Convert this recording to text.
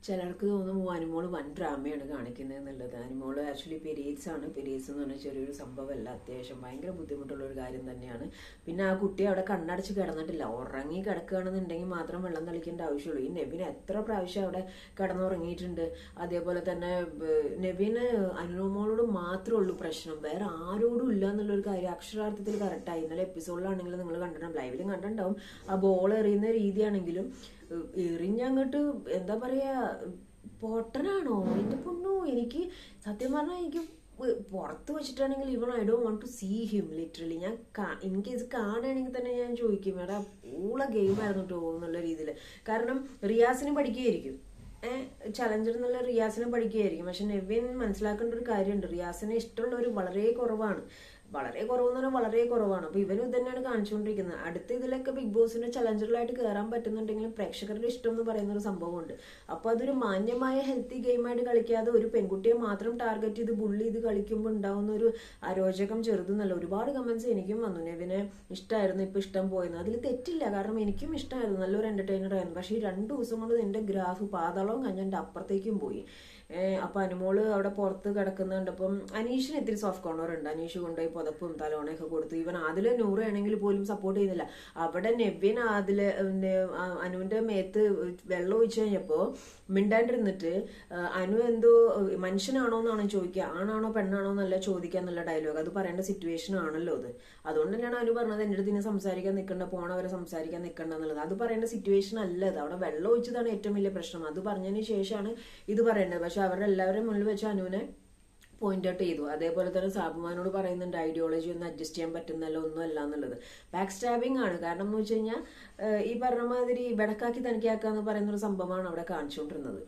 ചിലർക്ക് തോന്നും അനുമോള് വൻ ഡ്രാമയാണ് കാണിക്കുന്നത് എന്നുള്ളത്. അനുമോള് ആക്ച്വലി പീരീഡ്സ് ആണ്. പീരീഡ്സ് എന്ന് പറഞ്ഞാൽ ചെറിയൊരു സംഭവമല്ല, അത്യാവശ്യം ഭയങ്കര ബുദ്ധിമുട്ടുള്ള ഒരു കാര്യം തന്നെയാണ്. പിന്നെ ആ കുട്ടി അവിടെ കണ്ണടച്ച് കിടന്നിട്ടില്ല, ഉറങ്ങി കിടക്കുകയാണെന്നുണ്ടെങ്കിൽ മാത്രം വെള്ളം തളിക്കേണ്ട ആവശ്യമുള്ളൂ. ഈ നെവിന് എത്ര പ്രാവശ്യം അവിടെ കിടന്നുറങ്ങിയിട്ടുണ്ട്. അതേപോലെ തന്നെ നെവിന് അനുമോളോട് മാത്രമേ ഉള്ളൂ പ്രശ്നം, വേറെ ആരോടും ഇല്ല എന്നുള്ളൊരു കാര്യം അക്ഷരാർത്ഥത്തിൽ കറക്റ്റായി. ഇന്നലെ എപ്പിസോഡിലാണെങ്കിലും നിങ്ങൾ കണ്ടിട്ടുണ്ടാവും, ലൈവിലും കണ്ടിട്ടുണ്ടാവും. ആ ബോൾ എറിയുന്ന രീതിയാണെങ്കിലും എറിഞ്ഞങ്ങോട്ട് എന്താ പറയാ, പൊട്ടനാണോ എന്റെ പൊണ്ണു. എനിക്ക് സത്യം പറഞ്ഞാൽ എനിക്ക് പുറത്ത് വെച്ചിട്ടാണെങ്കിൽ even I don't want to see him literally. ഞാൻ ഇൻ കേസ് കാണുകയാണെങ്കിൽ തന്നെ ഞാൻ ചോദിക്കും, എടാ ഊള ഗെയിം ആയിരുന്നു കേട്ടോ എന്നുള്ള രീതിയിൽ. കാരണം റിയാസിന് പഠിക്കുകയായിരിക്കും, ചലഞ്ചർ എന്നുള്ള റിയാസിനെ പഠിക്കുകയായിരിക്കും. പക്ഷെ നെവിൻ മനസ്സിലാക്കേണ്ട ഒരു കാര്യമുണ്ട്, റിയാസിനെ ഇഷ്ടമുള്ളവർ വളരെ കുറവാണ്. വളരെ കുറവെന്ന് പറഞ്ഞാൽ വളരെ കുറവാണ്. അപ്പൊ ഇവനും ഇതന്നെയാണ് കാണിച്ചുകൊണ്ടിരിക്കുന്നത്. അടുത്ത ഇതിലൊക്കെ ബിഗ് ബോസിന്റെ ചലഞ്ചറിലായിട്ട് കയറാൻ പറ്റുന്നുണ്ടെങ്കിലും പ്രേക്ഷകരുടെ ഇഷ്ടം എന്ന് പറയുന്ന ഒരു സംഭവമുണ്ട്. അപ്പൊ അതൊരു മാന്യമായ ഹെൽത്തി ഗെയിമായിട്ട് കളിക്കാതെ ഒരു പെൺകുട്ടിയെ മാത്രം ടാർഗറ്റ് ചെയ്ത് ബുള്ളി ചെയ്ത് കളിക്കുമ്പോൾ ഉണ്ടാവുന്ന ഒരു അരോചകം ചെറുതെന്നല്ല. ഒരുപാട് കമന്റ്സ് എനിക്കും വന്നു, നെവിനെ ഇഷ്ടമായിരുന്നു ഇപ്പൊ ഇഷ്ടം പോയെന്ന്. അതിൽ തെറ്റില്ല, കാരണം എനിക്കും ഇഷ്ടമായിരുന്നു, നല്ലൊരു എന്റർടൈനർ ആയിരുന്നു. പക്ഷെ ഈ 2 ദിവസം കൊണ്ട് എന്റെ ഗ്രാഫ് പാതാളവും കഞ്ഞന്റെ അപ്പുറത്തേക്കും പോയി. അപ്പൊ അനുമോള് അവിടെ പുറത്ത് കിടക്കുന്നുണ്ട്. അപ്പം അനീഷിന് ഇത്തിരി സോഫ്റ്റ് കോർണർ ഉണ്ട്. അനീഷ് കൊണ്ടുപോയി പുതപ്പും തലോണയൊക്കെ കൊടുത്തു. ഇവൻ അതില് 100 ആണെങ്കിൽ പോലും സപ്പോർട്ട് ചെയ്യുന്നില്ല. അവിടെ നെവിൻ അതില് അനുവിന്റെ മേത്ത് വെള്ളം ഒഴിച്ചു കഴിഞ്ഞപ്പോ മിണ്ടാണ്ടിരുന്നിട്ട് അനു എന്തോ മനുഷ്യനാണോ എന്നാണ് ചോദിക്കുക, ആണാണോ പെണ്ണാണോ എന്നല്ല ചോദിക്കുക എന്നുള്ള ഡയലോഗ്. അത് പറയേണ്ട സിറ്റുവേഷൻ ആണല്ലോ അത്. അതുകൊണ്ട് തന്നെയാണ് അനു പറഞ്ഞത് എന്റെ അടുത്ത് ഇനി സംസാരിക്കാൻ നിൽക്കണ്ട, പോണവരെ സംസാരിക്കാൻ നിൽക്കണ്ട എന്നുള്ളത്. അത് പറയേണ്ട സിറ്റുവേഷൻ അല്ല അത്. അവിടെ വെള്ളം ഒഴിച്ചതാണ് ഏറ്റവും വലിയ പ്രശ്നം. അത് പറഞ്ഞതിന് ശേഷമാണ് ഇത് പറയേണ്ടത്. പക്ഷെ അവരുടെ എല്ലാവരും മുന്നിൽ വെച്ച് അനുവിനെ പോയിന്റ് ഔട്ട് ചെയ്തു. അതേപോലെ തന്നെ സാബുമാനോട് പറയുന്നുണ്ട് ഐഡിയോളജി ഒന്നും അഡ്ജസ്റ്റ് ചെയ്യാൻ പറ്റുന്നല്ലോ, ഒന്നും അല്ല എന്നുള്ളത്. ബാക്ക് സ്റ്റാബിങ് ആണ്. കാരണം എന്ന് വെച്ച് കഴിഞ്ഞാൽ ഈ പറഞ്ഞ മാതിരി വെടക്കാക്കി തനിക്കാക്കാന്ന് പറയുന്ന ഒരു സംഭവമാണ് അവിടെ കാണിച്ചുകൊണ്ടിരുന്നത്.